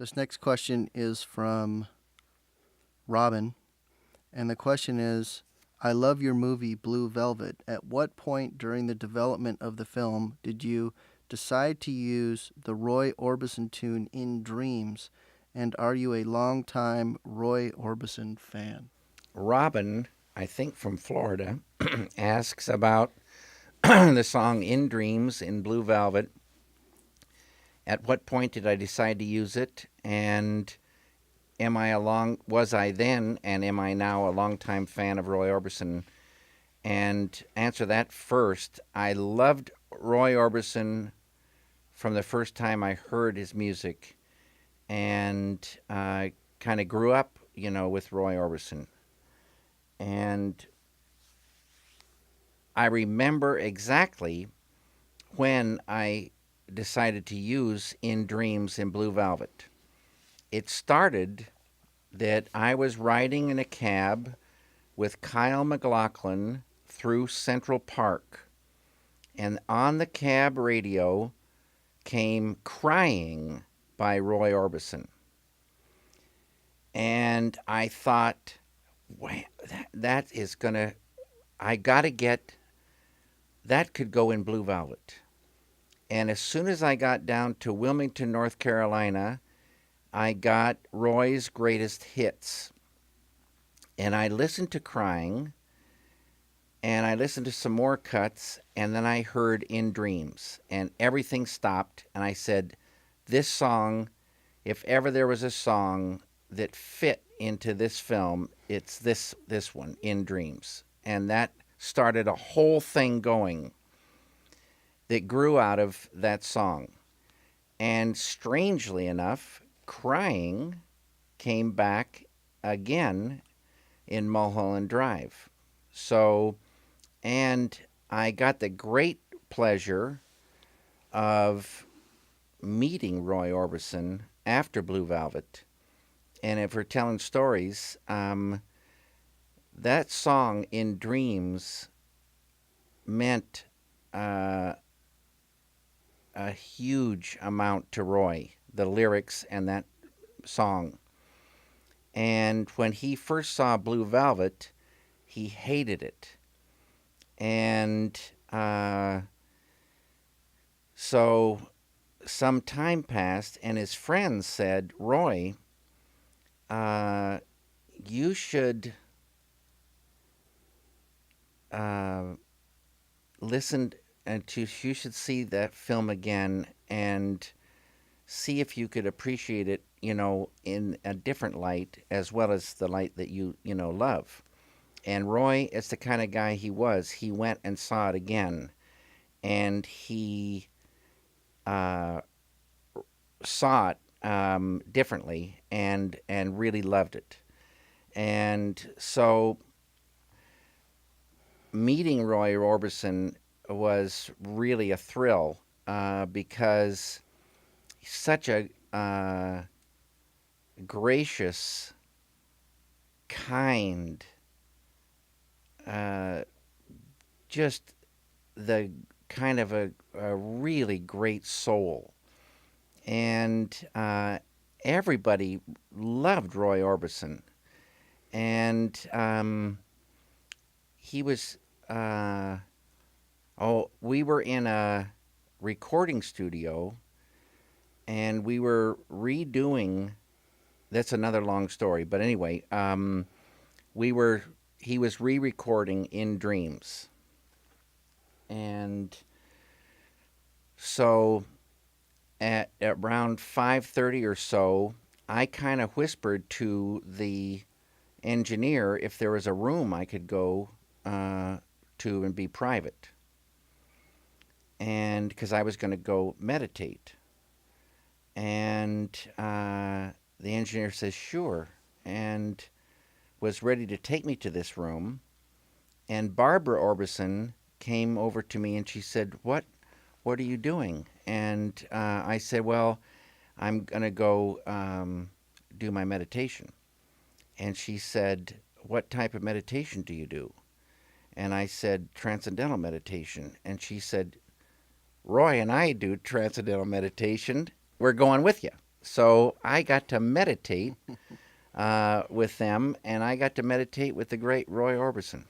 This next question is from Robin, and the question is, I love your movie Blue Velvet. At what point during the development of the film did you decide to use the Roy Orbison tune In Dreams, and are you a longtime Roy Orbison fan? Robin, I think from Florida, asks about the song In Dreams in Blue Velvet. At what point did I decide to use it? And was I then and am I now a longtime fan of Roy Orbison? And answer that first. I loved Roy Orbison from the first time I heard his music, and kind of grew up, with Roy Orbison. And I remember exactly when I decided to use In Dreams in Blue Velvet. It started that I was riding in a cab with Kyle MacLachlan through Central Park, and on the cab radio came Crying by Roy Orbison. And I thought, wow, that is going to, I got to get, that could go in Blue Velvet. And as soon as I got down to Wilmington, North Carolina, I got Roy's greatest hits. And I listened to Crying, and I listened to some more cuts, and then I heard In Dreams, and everything stopped, and I said, this song, if ever there was a song that fit into this film, it's this one, In Dreams. And that started a whole thing going that grew out of that song. And strangely enough, Crying came back again in Mulholland Drive. So, and I got the great pleasure of meeting Roy Orbison after Blue Velvet. And if we're telling stories, that song In Dreams meant a huge amount to Roy, the lyrics and that song. And when he first saw Blue Velvet, he hated it. And so some time passed, and his friends said, Roy, you should listen you should see that film again and see if you could appreciate it, in a different light as well as the light that you love. And Roy, it's the kind of guy he was. He went and saw it again, and he saw it differently and really loved it. And so meeting Roy Orbison was really a thrill because he's such a gracious, kind, just the kind of a really great soul. And everybody loved Roy Orbison. And he was, we were in a recording studio, and we were redoing, that's another long story, but anyway, he was re-recording In Dreams. And so at around 5:30 or so, I kind of whispered to the engineer if there was a room I could go to and be private. And because I was going to go meditate. And the engineer says, sure, and was ready to take me to this room. And Barbara Orbison came over to me and she said, what are you doing? And I said, well, I'm going to go do my meditation. And she said, what type of meditation do you do? And I said, transcendental meditation. And she said, Roy and I do transcendental meditation. We're going with you. So I got to meditate with them, and I got to meditate with the great Roy Orbison.